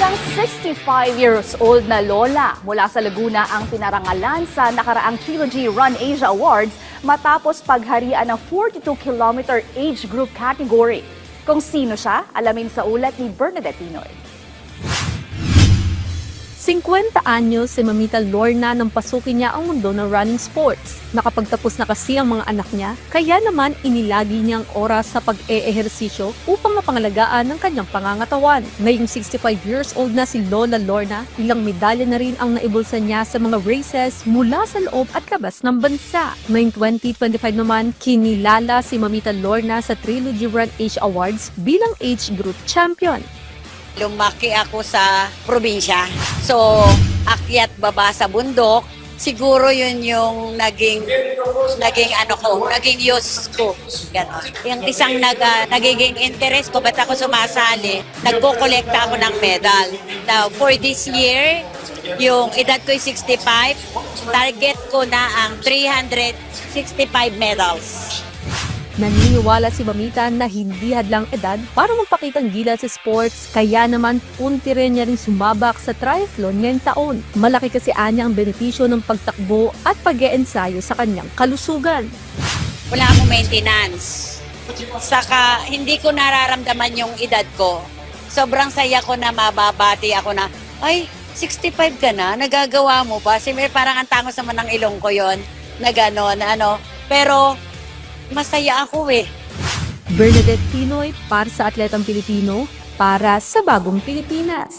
Isang 65 years old na lola mula sa Laguna ang pinarangalan sa nakaraang Trilogy Run Asia Awards matapos pagharian ng 42-kilometer age group category. Kung sino siya, alamin sa ulat ni Bernadette Tinoy. 50 anyos si Mamita Lorna nang pasukin niya ang mundo ng running sports. Nakapagtapos na kasi ang mga anak niya, kaya naman inilagi niya ang oras sa pag-eehersisyo upang mapangalagaan ng kanyang pangangatawan. Ngayong 65 years old na si Lola Lorna, ilang medalya na rin ang naibulsa niya sa mga races mula sa loob at labas ng bansa. Ngayong 2025 naman, kinilala si Mamita Lorna sa Trilogy Run Asia Awards bilang age group champion. Lumaki ako sa probinsya. So, akyat baba sa bundok, siguro yun yung naging use ko. Ganon. Yung isang nagiging interest ko, ba't ako sumasali, nagko-kolekta ako ng medal. Now, for this year, yung edad ko ay 65, target ko na ang 365 medals. Naniniwala si Mamita na hindi hadlang edad para magpakitang gila sa sports, kaya naman punti rin niya rin sumabak sa triathlon ngayong taon. Malaki kasi anya ang benepisyo ng pagtakbo at pag-e-ensayo sa kanyang kalusugan. Wala akong maintenance. Saka hindi ko nararamdaman yung edad ko. Sobrang saya ko na mababati ako na, ay, 65 ka na, nagagawa mo ba? Siyempre parang ang tangos naman ng ilong ko yon na gano'n, Pero masaya ako eh. Bernadette Tinoy para sa Atletang Pilipino, para sa Bagong Pilipinas.